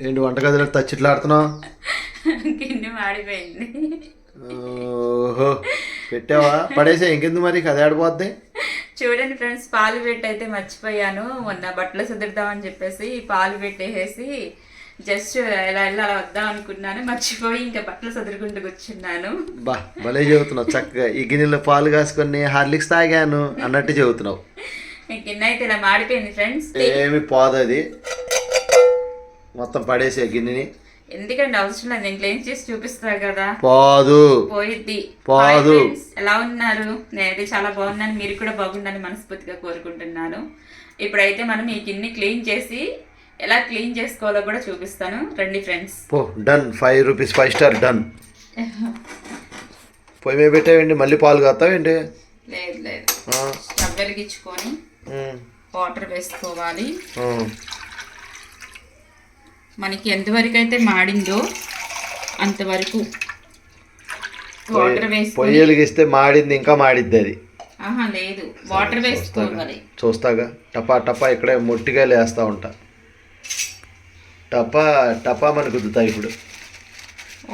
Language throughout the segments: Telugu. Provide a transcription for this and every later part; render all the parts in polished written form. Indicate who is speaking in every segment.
Speaker 1: ఏంటి వంటగదిలో తచ్చిట్లాడుతున్నావు?
Speaker 2: గిన్నె మాడిపోయింది.
Speaker 1: ఓహో, పెట్టావా? పడేసా ఇంకెందుకు మరి, కథ ఆడిపోద్ది.
Speaker 2: చూడండి ఫ్రెండ్స్, పాలు పెట్టి అయితే మర్చిపోయాను. మొన్న బట్టలు సుదురుదామని చెప్పేసి పాలు పెట్టేసి జస్ట్ ఎలా అలా వద్దాం అనుకున్నాను, మర్చిపోయి ఇంకా బట్టలు సదురుకుంటూ కూర్చున్నాను.
Speaker 1: బా భలే చెబుతున్నావు, చక్కగా ఈ గిన్నెలో పాలు కాసుకొని హార్లిక్స్ తాగాను అన్నట్టు చెబుతున్నావు.
Speaker 2: గిన్నె అయితే ఇలా మాడిపోయింది ఫ్రెండ్స్.
Speaker 1: ఏమి పోదు అది, మొత్తం పడేసే గిన్నెని.
Speaker 2: ఎందుకంటే అవసరం లేదు, నేను క్లీన్ చేసి చూపిస్తా కదా.
Speaker 1: పోదు
Speaker 2: పోయిద్ది.
Speaker 1: పోదు.
Speaker 2: ఎలా ఉన్నారు? నేనైతే చాలా బాగున్నాను, మీరు కూడా బాగుండాలని మనస్ఫూర్తిగా కోరుకుంటున్నాను. ఇప్పుడైతే మనం ఈ గిన్నె క్లీన్ చేసి ఎలా క్లీన్ చేసుకోవాలో కూడా చూపిస్తాను, రండి ఫ్రెండ్స్.
Speaker 1: పో, డన్. 5 rupees 5 star done. పొయ్యి మీద పెట్టావేంటి, మళ్ళీ పాలు కాస్తావేంటి?
Speaker 2: లేదు లేదు, స్టవ్ వెలిగించుకొని వాటర్ వేసుకోవాలి. మనకి ఎంతవరకు అయితే మాడిందో అంతవరకు వాటర్ వేసి
Speaker 1: పొయ్యి వెలిగిస్తే మాడింది ఇంకా మాడిద్ది అది.
Speaker 2: లేదు, వాటర్ వేసుకోవాలి.
Speaker 1: చూస్తాగా, టపా టపా ఇక్కడే మొట్టిగా లేస్తా ఉంటా. టపా టపా మన కుదుతాయి. ఇప్పుడు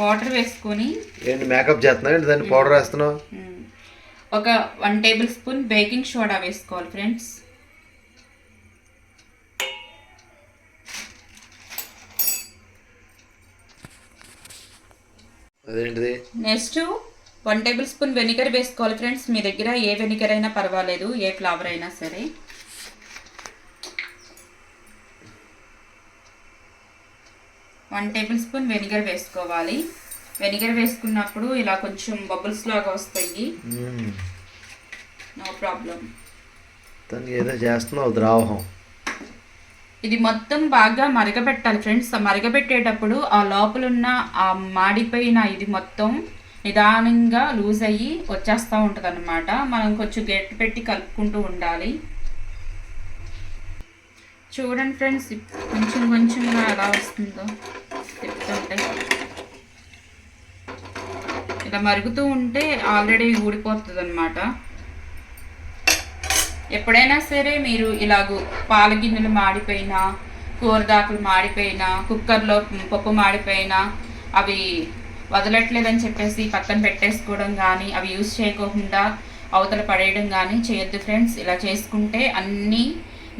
Speaker 2: వాటర్ వేసుకొని
Speaker 1: ఏంటి మేకప్ చేస్తున్నావు ఏంటి, దాన్ని పౌడర్ వేస్తున్నావు?
Speaker 2: ఒక 1 టేబుల్ స్పూన్ బేకింగ్ సోడా వేసుకోవాలి ఫ్రెండ్స్.
Speaker 1: అదేంటిది?
Speaker 2: నెక్స్ట్ 1 టేబుల్ స్పూన్ వెనిగర్ వేసుకోవాలి ఫ్రెండ్స్. మీ దగ్గర ఏ వెనిగర్ అయినా పర్వాలేదు, ఏ ఫ్లేవర్ అయినా సరే. వన్ టేబుల్ స్పూన్ వెనిగర్ వేసుకోవాలి. వెనిగర్ వేసుకున్నప్పుడు ఇలా కొంచెం బబుల్స్ లాగా వస్తాయి, నో ప్రాబ్లం.
Speaker 1: ఏదో చేస్తున్నావు ద్రావహం.
Speaker 2: ఇది మొత్తం బాగా మరగబెట్టాలి ఫ్రెండ్స్. మరగబెట్టేటప్పుడు ఆ లోపల ఉన్న ఆ మాడిపోయిన ఇది మొత్తం నిదానంగా లూజ్ అయ్యి వచ్చేస్తూ ఉంటుంది అన్నమాట. మనం కొంచెం గట్టి పెట్టి కలుపుకుంటూ ఉండాలి. చూడండి ఫ్రెండ్స్, కొంచెం కొంచెంగా ఎలా వస్తుందో చెప్తుంటే. ఇలా మరుగుతూ ఉంటే ఆల్రెడీ ఊడిపోతుంది అన్నమాట. ఎప్పుడైనా సరే మీరు ఇలాగూ పాల గిన్నెలు మాడిపోయినా, కూరదాకులు మాడిపోయినా, కుక్కర్లో పప్పు మాడిపోయినా అవి వదలట్లేదని చెప్పేసి పక్కన పెట్టేసుకోవడం కానీ, అవి యూజ్ చేయకుండా అవతల పడేయడం కానీ చేయొద్దు ఫ్రెండ్స్. ఇలా చేసుకుంటే అన్నీ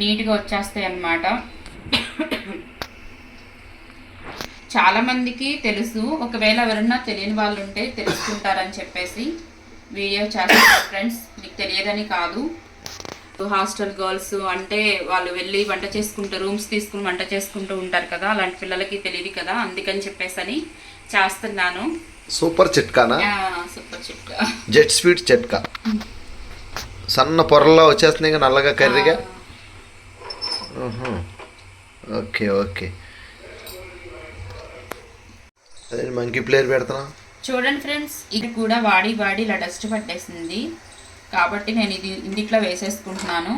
Speaker 2: నీట్గా వచ్చేస్తాయి అన్నమాట. చాలామందికి తెలుసు, ఒకవేళ ఎవరన్నా తెలియని వాళ్ళు ఉంటే తెలుసుకుంటారని చెప్పేసి వీడియో చేస్తారు ఫ్రెండ్స్. మీకు తెలియదని కాదు. హాస్టల్ గర్ల్స్ అంటే వాళ్ళు వెళ్ళి వంట చేసుకుంటూ రూమ్స్ తీసుకుని వంట చేసుకుంటూ ఉంటారు కదా, అలాంటి పిల్లలకి తెలియదు కదా, అందుకని చెప్పేసి అని చేస్తున్నాను.
Speaker 1: సూపర్ చిట్కానా?
Speaker 2: సూపర్ చిట్కా,
Speaker 1: జెట్ స్పీడ్ చిట్కా. సన్న పొరల్లో వచ్చేస్తున్నాయి నల్లగా కర్రీగా. Okay okay. అదే మంకీ ప్లేయర్ పెడుతున్నా.
Speaker 2: చూడండి ఫ్రెండ్స్, ఇది కూడా వాడి వాడి ఇలా డస్ట్ పట్టేసింది కాబట్టి నేను ఇది ఇందిట్లో వేసేసుకుంటున్నాను.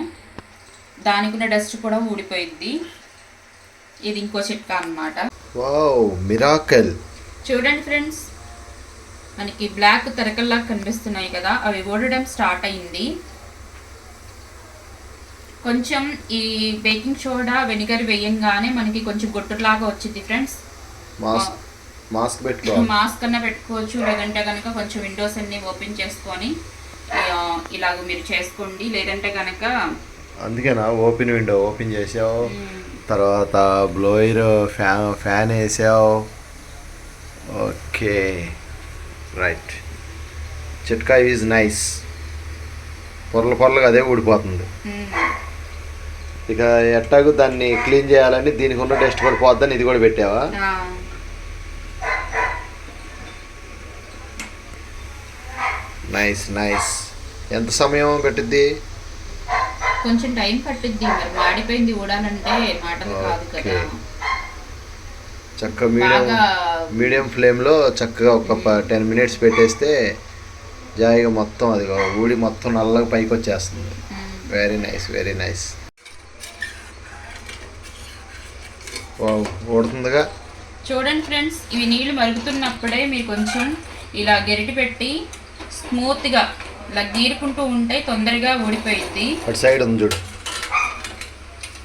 Speaker 2: దానికి డస్ట్ కూడా ఊడిపోయింది. ఇది ఇంకో చిట్కా అన్నమాట.
Speaker 1: Wow, miracle.
Speaker 2: చూడండి ఫ్రెండ్స్, మనకి బ్లాక్ తరకల్లా కనిపిస్తున్నాయి కదా, అవి ఓడడం స్టార్ట్ అయింది. కొంచెం ఈ బేకింగ్ సోడా వెనిగర్ వేయంగానే మనకి కొంచెం గొట్టులాగా వచ్చింది ఫ్రెండ్స్.
Speaker 1: మాస్క్
Speaker 2: అన్న పెట్టుకోవచ్చు, లేదంటే కనుక కొంచెం విండోస్ అన్ని ఓపెన్ చేసుకొని ఇలాగ మీరు చేసుకోండి. లేదంటే కనుక
Speaker 1: అందుకేనా ఓపెన్ విండో ఓపెన్ చేసావు, తర్వాత బ్లోయర్ ఫ్యాన్ వేసావు. Okay right. చిట్కా ఈజ్ నైస్. పొరలుగా అదే ఊడిపోతుంది. ఇక ఎట్టాగు దాన్ని క్లీన్ చేయాలని దీనికి ఉన్న డస్ట్ కూడా పోద్దని ఇది కూడా పెట్టావా? Nice nice. ఎంత సమయం పట్టుద్ది?
Speaker 2: కొంచెం టైం పట్టుద్ది, మరి మాడిపోయింది ఊడాలంటే మాటలు కాదు కదా.
Speaker 1: చక్కగా మీడియం ఫ్లేమ్లో చక్కగా ఒక 10 మినిట్స్ పెట్టేస్తే జాయిగా మొత్తం అది ఊడి మొత్తం నల్లగా పైకి వచ్చేస్తుంది. Very nice very nice. ఊడుతుందిగా.
Speaker 2: చూడండి ఫ్రెండ్స్, ఇవి నీళ్ళు మరుగుతున్నప్పుడే మీరు కొంచెం ఇలా గెరిటి పెట్టి స్మూత్గా ఇలా గీరుకుంటూ ఉంటే తొందరగా ఊడిపోయింది.
Speaker 1: అటు సైడ్ ఉంది చూడు.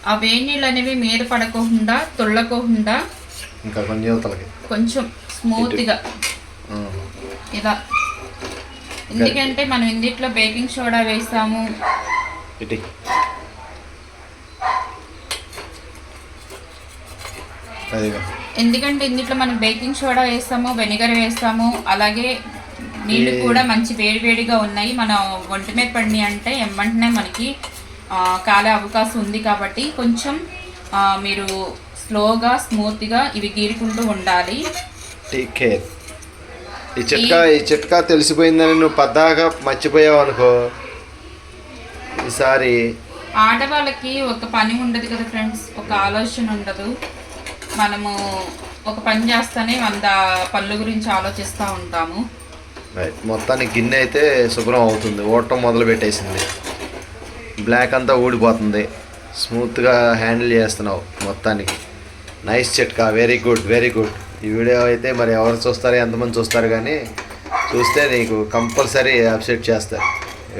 Speaker 2: ఆ వేడి నీళ్ళు అనేవి మీద పడకోకుండా తొళ్ళకోకుండా
Speaker 1: ఇంకా కొంచెం యువతలకి
Speaker 2: కొంచెం స్మూత్గా ఇలా. ఎందుకంటే మనం ఇందులో బేకింగ్ సోడా వేస్తాము,
Speaker 1: ఇటు అదిగా
Speaker 2: ఎందుకంటే ఇందులో మనం బేకింగ్ సోడా వేస్తాము, వెనిగర్ వేస్తాము, అలాగే నీళ్ళు కూడా మంచి వేడివేడిగా ఉన్నాయి. మన ఒంటి మీద పడినాయి అంటే వెంటనే మనకి కాలే అవకాశం ఉంది. కాబట్టి కొంచెం మీరు స్లోగా స్మూత్గా ఇవి గీరుకుంటూ ఉండాలి.
Speaker 1: Take care. ఈ చిట్కా తెలిసిపోయిందని నువ్వు పద్దాగా మర్చిపోయావు అనుకో, ఈసారి
Speaker 2: ఆడవాళ్ళకి ఒక పని ఉండదు కదా ఫ్రెండ్స్, ఒక ఆలోచన ఉండదు. మనము ఒక పని చేస్తేనే 100 పనుల గురించి ఆలోచిస్తూ ఉంటాము.
Speaker 1: మొత్తానికి గిన్నె అయితే శుభ్రం అవుతుంది, ఊడటం మొదలు పెట్టేసింది, బ్లాక్ అంతా ఊడిపోతుంది, స్మూత్గా హ్యాండిల్ చేస్తున్నావు మొత్తానికి. నైస్ చిట్కా, వెరీ గుడ్ వెరీ గుడ్. ఈ వీడియో అయితే మరి ఎవరు చూస్తారు, ఎంతమంది చూస్తారు, కానీ చూస్తే నీకు కంపల్సరీ అప్సెట్ చేస్తారు.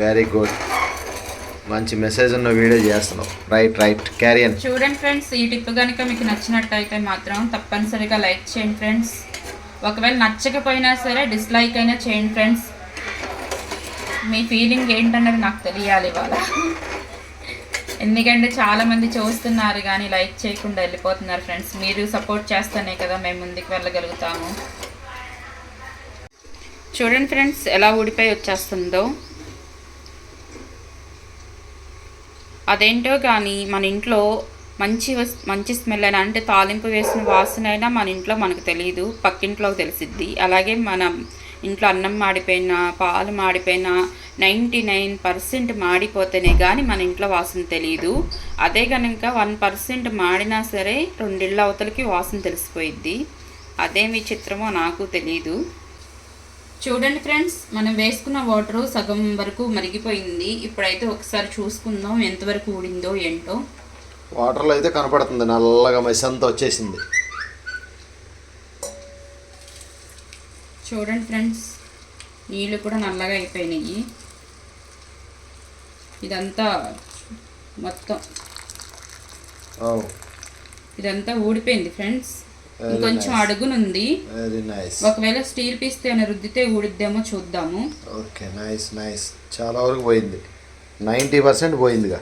Speaker 1: వెరీ గుడ్, మంచి మెసేజ్ ఉన్న వీడియో చేస్తున్నావు. రైట్ క్యారియన్.
Speaker 2: చూడండి ఫ్రెండ్స్, ఈ టిప్ కనుక మీకు నచ్చినట్టయితే మాత్రం తప్పనిసరిగా లైక్ చేయండి ఫ్రెండ్స్. ఒకవేళ నచ్చకపోయినా సరే డిస్లైక్ అయినా చేయండి ఫ్రెండ్స్. మీ ఫీలింగ్ ఏంటన్నది నాకు తెలియాలి ఇవాళ. ఎందుకంటే చాలామంది చూస్తున్నారు కానీ లైక్ చేయకుండా వెళ్ళిపోతున్నారు ఫ్రెండ్స్. మీరు సపోర్ట్ చేస్తేనే కదా మేము ముందుకు వెళ్ళగలుగుతాము. చూడండి ఫ్రెండ్స్ ఎలా ఊడిపోయి వచ్చేస్తుందో. అదేంటో కానీ మన ఇంట్లో మంచి స్మెల్ అయినా, అంటే తాలింపు వేసిన వాసన అయినా మన ఇంట్లో మనకు తెలియదు, పక్కింట్లోకి తెలిసిద్ది. అలాగే మనం ఇంట్లో అన్నం మాడిపోయినా, పాలు మాడిపోయినా 99% మాడిపోతేనే కానీ మన ఇంట్లో వాసన తెలియదు. అదే కనుక 1% మాడినా సరే 2 ఇళ్ళ అవతలకి వాసన తెలిసిపోయిద్ది. అదేమి చిత్రమో నాకు తెలీదు. చూడండి ఫ్రెండ్స్, మనం వేసుకున్న వాటర్ సగం వరకు మరిగిపోయింది. ఇప్పుడైతే ఒకసారి చూసుకుందాం ఎంతవరకు ఊడిందో ఏంటో.
Speaker 1: వాటర్లో అయితే కనపడుతుంది, నల్లగా మెసంతా వచ్చేసింది.
Speaker 2: చూడండి ఫ్రెండ్స్, నీళ్ళు కూడా నల్లగా అయిపోయినాయి. ఇదంతా మొత్తం ఇదంతా ఊడిపోయింది ఫ్రెండ్స్. ఇంకొంచెం అడుగునుంది. ఒకవేళ స్టీల్ పీస్ తో రుద్దితే ఊడిద్దేమో చూద్దాము.
Speaker 1: Okay, nice. చాలా వరకు పోయింది, 90% పోయిందిగా.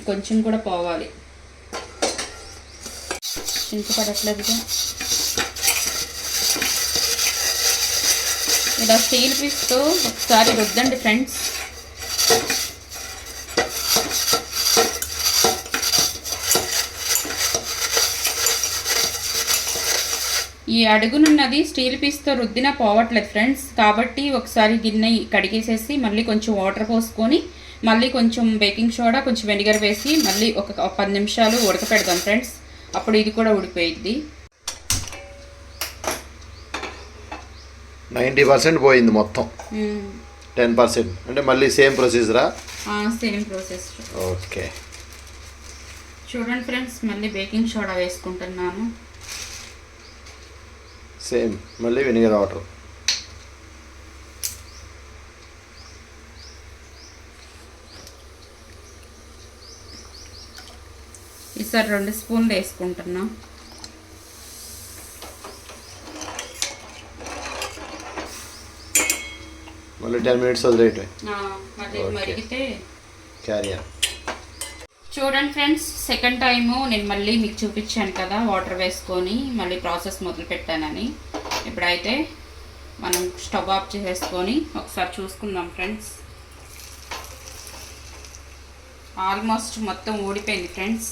Speaker 2: కొంచెం కూడా పోవాలి. ఇంక పడట్లేదుగా. ఇలా స్టీల్ పీస్తో ఒకసారి రుద్దండి ఫ్రెండ్స్. ఈ అడుగునున్నది స్టీల్ పీస్తో రుద్దినా పోవట్లేదు ఫ్రెండ్స్. కాబట్టి ఒకసారి గిన్నె కడిగేసేసి మళ్ళీ కొంచెం వాటర్ పోసుకొని మళ్ళీ కొంచెం బేకింగ్ సోడా, కొంచెం వెనిగర్ వేసి మళ్ళీ ఒక 10 నిమిషాలు ఉడకపెడదాం ఫ్రెండ్స్. అప్పుడు ఇది కూడా ఉడిపోయిద్ది.
Speaker 1: 90% పోయింది మొత్తం. 10% అంటే మళ్ళీ సేమ్ ప్రొసీజరా?
Speaker 2: Same process.
Speaker 1: ఓకే,
Speaker 2: చూడండి ఫ్రెండ్స్, మళ్ళీ బేకింగ్ సోడా వేసుకుంటున్నాను.
Speaker 1: సేమ్ మళ్ళీ వెనిగర్ వాటర్.
Speaker 2: ఈసారి 2 స్పూన్లు వేసుకుంటున్నా.
Speaker 1: మళ్ళీ 10 మినిట్స్ వదిలేయటం.
Speaker 2: మరిగితే
Speaker 1: క్యారియర్.
Speaker 2: చూడండి ఫ్రెండ్స్, సెకండ్ టైము నేను మళ్ళీ మీకు చూపించాను కదా వాటర్ వేసుకొని మళ్ళీ ప్రాసెస్ మొదలు పెట్టానని. ఇప్పుడైతే మనం స్టవ్ ఆఫ్ చేసేసుకొని ఒకసారి చూసుకుందాం ఫ్రెండ్స్. ఆల్మోస్ట్ మొత్తం ఊడిపోయింది ఫ్రెండ్స్.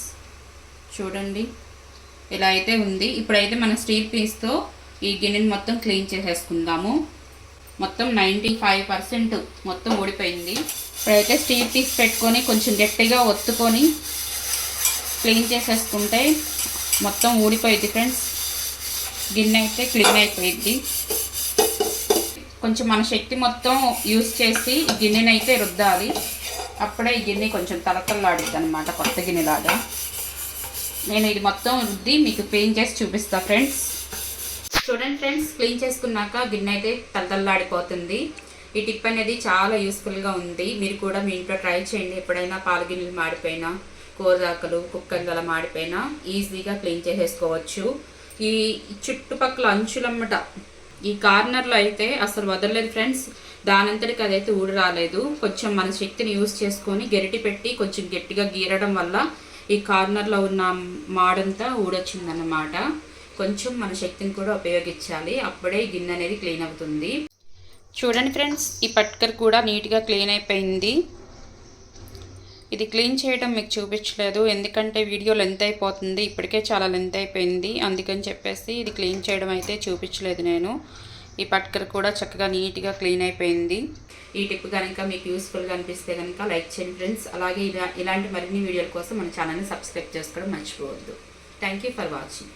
Speaker 2: చూడండి ఇలా అయితే ఉంది. ఇప్పుడైతే మనం స్టీల్ పీస్తో ఈ గిన్నెని మొత్తం క్లీన్ చేసేసుకుందాము. మొత్తం 95% మొత్తం ఊడిపోయింది. ఇప్పుడైతే స్టీల్ పీస్ పెట్టుకొని కొంచెం గట్టిగా ఒత్తుకొని క్లీన్ చేసేసుకుంటే మొత్తం ఊడిపోయింది ఫ్రెండ్స్. గిన్నె అయితే క్లీన్ అయిపోయింది. కొంచెం మన శక్తి మొత్తం యూజ్ చేసి ఈ గిన్నెని అయితే రుద్దాలి. అప్పుడే ఈ గిన్నె కొంచెం తలతల్లాడుద్ది అనమాట, కొత్త గిన్నెలాగా. నేను ఇది మొత్తం రుద్ది మీకు క్లీన్ చేసి చూపిస్తాను ఫ్రెండ్స్. చూడండి ఫ్రెండ్స్, క్లీన్ చేసుకున్నాక గిన్నె అయితే తలతల్లాడిపోతుంది. ఈ టిప్ అనేది చాలా యూస్ఫుల్గా ఉంది. మీరు కూడా మీ ఇంట్లో ట్రై చేయండి. ఎప్పుడైనా పాల గిన్నెలు మాడిపోయినా, కూరదాకలు, కుక్కర్లు అలా మాడిపోయినా ఈజీగా క్లీన్ చేసేసుకోవచ్చు. ఈ చుట్టుపక్కల అంచులమ్మట ఈ కార్నర్లో అయితే అసలు వదలలేదు ఫ్రెండ్స్. దానంతటికి అదైతే ఊడి రాలేదు. కొంచెం మన శక్తిని యూజ్ చేసుకొని గరిటి పెట్టి కొంచెం గట్టిగా గీరడం వల్ల ఈ కార్నర్లో ఉన్న మాడంతా ఊడొచ్చిందన్నమాట. కొంచెం మన శక్తిని కూడా ఉపయోగించాలి, అప్పుడే ఈ గిన్నె అనేది క్లీన్ అవుతుంది. చూడండి ఫ్రెండ్స్, ఈ పట్కర్ కూడా నీట్గా క్లీన్ అయిపోయింది. ఇది క్లీన్ చేయడం మీకు చూపించలేదు, ఎందుకంటే వీడియో లెంత్ అయిపోతుంది. ఇప్పటికే చాలా లెంత్ అయిపోయింది, అందుకని చెప్పేసి ఇది క్లీన్ చేయడం అయితే చూపించలేదు నేను. ఈ పట్కర్ కూడా చక్కగా నీట్గా క్లీన్ అయిపోయింది. ఈ టిప్ కనుక మీకు యూస్ఫుల్గా అనిపిస్తే కనుక లైక్ చేయండి ఫ్రెండ్స్. అలాగే ఇలాంటి మరిన్ని వీడియోల కోసం మన ఛానల్ని సబ్స్క్రైబ్ చేసుకోవడం మర్చిపోవద్దు. Thank you for watching.